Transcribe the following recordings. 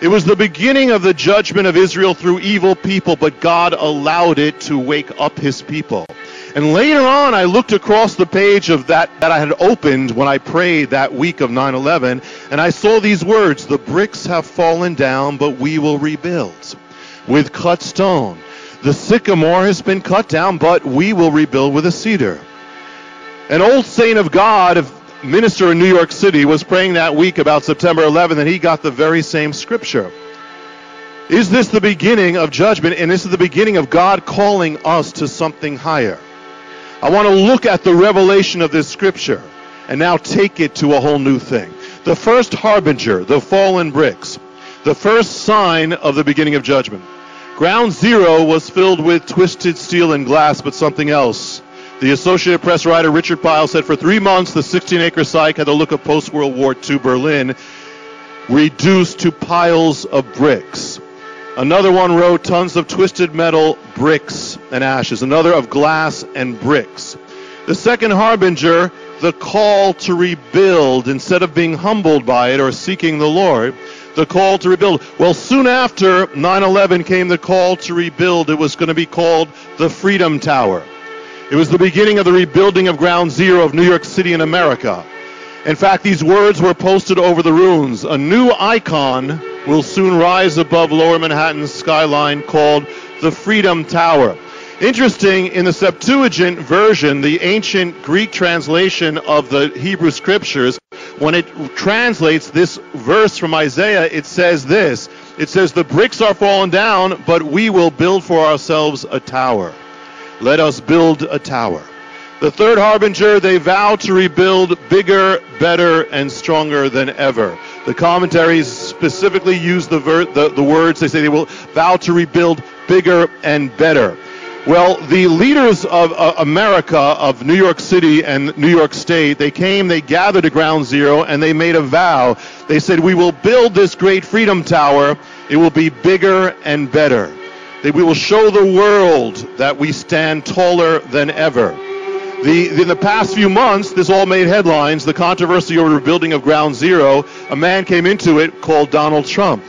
It was the beginning of the judgment of Israel through evil people, but God allowed it to wake up his people. And later on, I looked across the page of that I had opened when I prayed that week of 9/11, and I saw these words: the bricks have fallen down, but we will rebuild with cut stone. The sycamore has been cut down, but we will rebuild with a cedar. An old saint of God, a minister in New York City, was praying that week about September 11th, and he got the very same scripture. Is this the beginning of judgment? And this is the beginning of God calling us to something higher. I want to look at the revelation of this scripture and now take it to a whole new thing. The first harbinger, the fallen bricks, the first sign of the beginning of judgment. Ground zero was filled with twisted steel and glass, but something else. The Associated Press writer Richard Pyle said for 3 months the 16-acre site had the look of post-World War II Berlin, reduced to piles of bricks. Another one wrote tons of twisted metal, bricks, and ashes. Another of glass and bricks. The second harbinger, the call to rebuild, instead of being humbled by it or seeking the Lord, the call to rebuild. Well, soon after 9/11 came the call to rebuild. It was going to be called the Freedom Tower. It was the beginning of the rebuilding of Ground Zero of New York City in America. In fact, these words were posted over the ruins. A new icon will soon rise above Lower Manhattan's skyline called the Freedom Tower. Interesting, in the Septuagint version, the ancient Greek translation of the Hebrew Scriptures, when it translates this verse from Isaiah, it says this. It says, the bricks are fallen down, but we will build for ourselves a tower. Let us build a tower. The third harbinger, they vow to rebuild bigger, better, and stronger than ever. The commentaries specifically use the words. They say they will vow to rebuild bigger and better. Well, the leaders of America, of New York City and New York State, they gathered at Ground Zero, and they made a vow. They said, we will build this great Freedom Tower. It will be bigger and better. We will show the world that we stand taller than ever. In the past few months, this all made headlines, the controversy over the rebuilding of Ground Zero. A man came into it called Donald Trump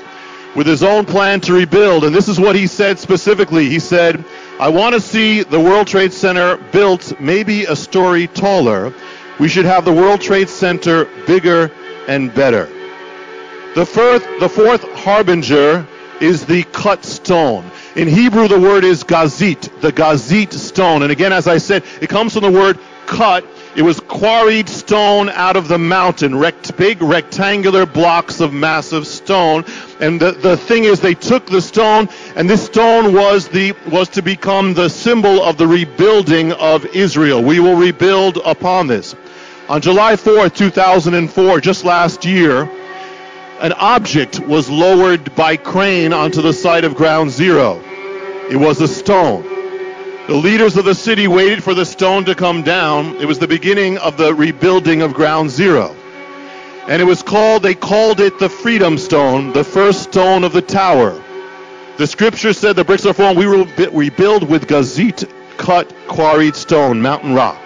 with his own plan to rebuild, and this is what he said specifically. He said, I want to see the World Trade Center built maybe a story taller. We should have the World Trade Center bigger and better. The fourth harbinger is the cut stone. In Hebrew, the word is gazit, the gazit stone. And again, as I said, it comes from the word cut. It was quarried stone out of the mountain, big rectangular blocks of massive stone. And the thing is, they took the stone, and this stone was to become the symbol of the rebuilding of Israel. We will rebuild upon this. On July 4th, 2004, just last year, an object was lowered by crane onto the site of Ground Zero. It was a stone. The leaders of the city waited for the stone to come down. It was the beginning of the rebuilding of Ground Zero. And they called it the Freedom Stone, the first stone of the tower. The scripture said the bricks are fallen. We will rebuild with gazit, cut, quarried stone, mountain rock.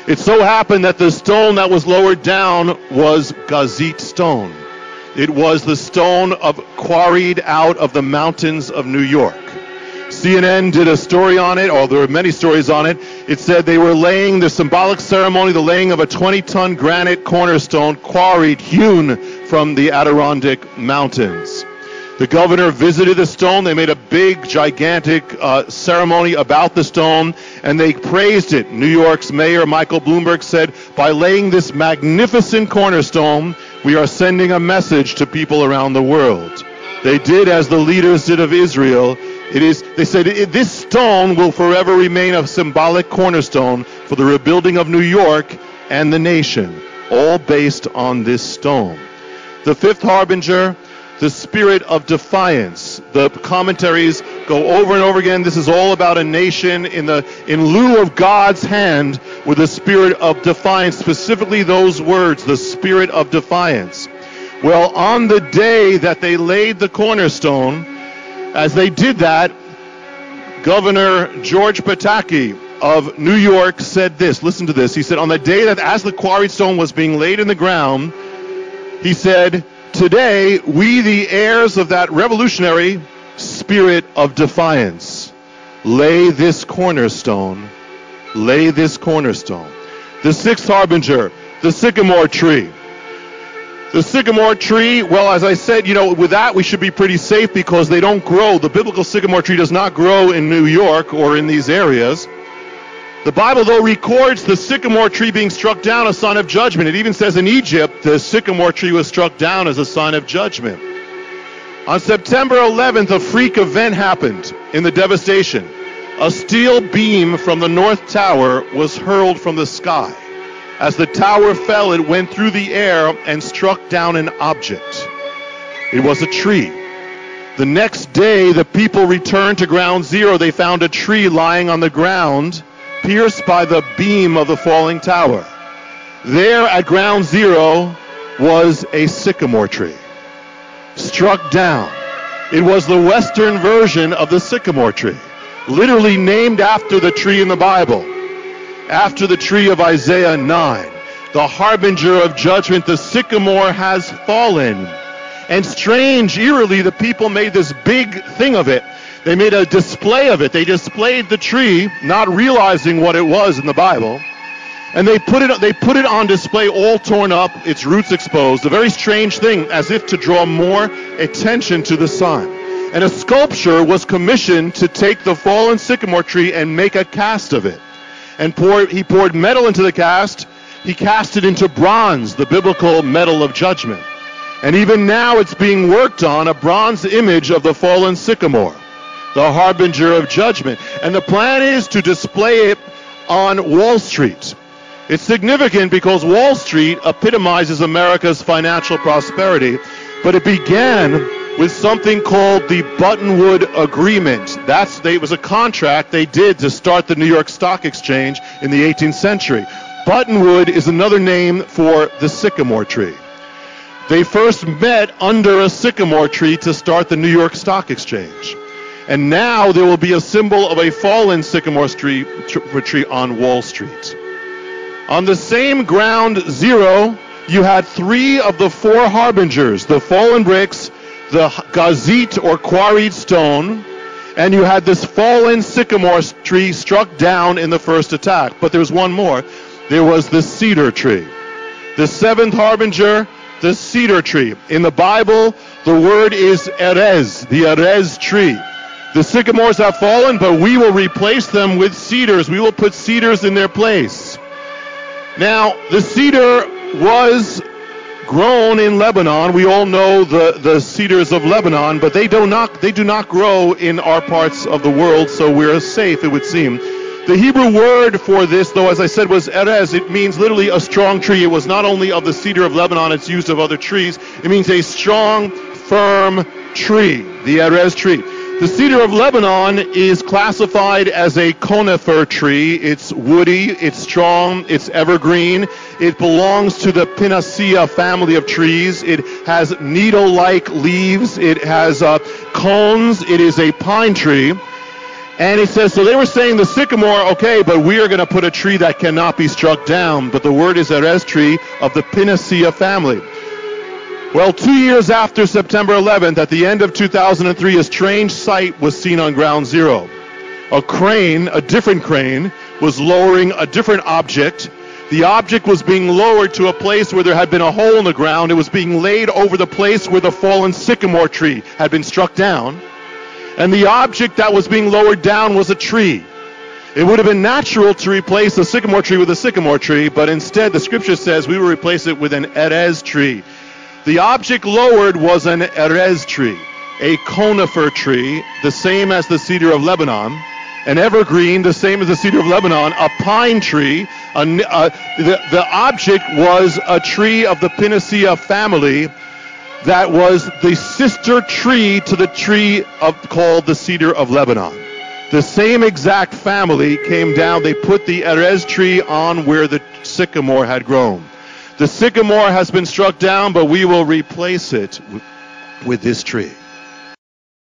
It so happened that the stone that was lowered down was gazit stone. It was the stone quarried out of the mountains of New York. CNN did a story on it, or there were many stories on it. It said they were laying the symbolic ceremony, the laying of a 20-ton granite cornerstone quarried, hewn from the Adirondack Mountains. The governor visited the stone. They made a big, gigantic ceremony about the stone, and they praised it. New York's mayor, Michael Bloomberg, said, by laying this magnificent cornerstone, we are sending a message to people around the world. They did as the leaders did of Israel. They said, this stone will forever remain a symbolic cornerstone for the rebuilding of New York and the nation, all based on this stone. The fifth harbinger, the spirit of defiance. The commentaries go over and over again. This is all about a nation in lieu of God's hand with a spirit of defiance, specifically those words, the spirit of defiance. Well, on the day that they laid the cornerstone, as they did that, Governor George Pataki of New York said this. Listen to this. He said, on the day that as the quarried stone was being laid in the ground, he said, today, we, the heirs of that revolutionary spirit of defiance, lay this cornerstone. Lay this cornerstone. The sixth harbinger, the sycamore tree. The sycamore tree, well, as I said, with that we should be pretty safe because they don't grow. The biblical sycamore tree does not grow in New York or in these areas. The Bible, though, records the sycamore tree being struck down a sign of judgment. It even says in Egypt the sycamore tree was struck down as a sign of judgment. On September 11th, a freak event happened in the devastation. A steel beam from the North Tower was hurled from the sky. As the tower fell, it went through the air and struck down an object. It was a tree. The next day, the people returned to ground zero. They found a tree lying on the ground, pierced by the beam of the falling tower. There at ground zero was a sycamore tree, struck down. It was the Western version of the sycamore tree, literally named after the tree in the Bible, after the tree of Isaiah 9, the harbinger of judgment. The sycamore has fallen. And strange, eerily, the people made this big thing of it. They made a display of it. They displayed the tree, not realizing what it was in the Bible. And they put it on display all torn up, its roots exposed. A very strange thing, as if to draw more attention to the sign. And a sculptor was commissioned to take the fallen sycamore tree and make a cast of it. And he poured metal into the cast. He cast it into bronze, the biblical metal of judgment. And even now it's being worked on, a bronze image of the fallen sycamore, the harbinger of judgment. And the plan is to display it on Wall Street. It's significant because Wall Street epitomizes America's financial prosperity, but it began with something called the Buttonwood Agreement. It was a contract they did to start the New York Stock Exchange in the 18th century. Buttonwood is another name for the sycamore tree. They first met under a sycamore tree to start the New York Stock Exchange. And now there will be a symbol of a fallen sycamore tree on Wall Street. On the same ground zero, you had three of the four harbingers, the fallen bricks, the gazit or quarried stone, and you had this fallen sycamore tree struck down in the first attack. But there's one more. There was the cedar tree. The seventh harbinger, the cedar tree. In the Bible, the word is erez, the erez tree. The sycamores have fallen, but we will replace them with cedars. We will put cedars in their place. Now, the cedar was grown in Lebanon. We all know the cedars of Lebanon, but they do not grow in our parts of the world, so we're safe, it would seem. The Hebrew word for this, though, as I said, was erez. It means literally a strong tree. It was not only of the cedar of Lebanon, it's used of other trees. It means a strong, firm tree, the erez tree. The cedar of Lebanon is classified as a conifer tree. It's woody, it's strong, it's evergreen. It belongs to the Pinnaceae family of trees. It has needle-like leaves. It has cones. It is a pine tree. And it says, so they were saying the sycamore, okay, but we are going to put a tree that cannot be struck down. But the word is erez tree of the Pinnaceae family. Well, 2 years after September 11th, at the end of 2003, a strange sight was seen on ground zero. A crane, a different crane, was lowering a different object. The object was being lowered to a place where there had been a hole in the ground. It was being laid over the place where the fallen sycamore tree had been struck down. And the object that was being lowered down was a tree. It would have been natural to replace a sycamore tree with a sycamore tree, but instead the scripture says we will replace it with an erez tree. The object lowered was an erez tree, a conifer tree, the same as the cedar of Lebanon, an evergreen, the same as the cedar of Lebanon, a pine tree. The object was a tree of the Pinnaceae family that was the sister tree to the tree called the cedar of Lebanon. The same exact family came down. They put the erez tree on where the sycamore had grown. The sycamore has been struck down, but we will replace it with this tree.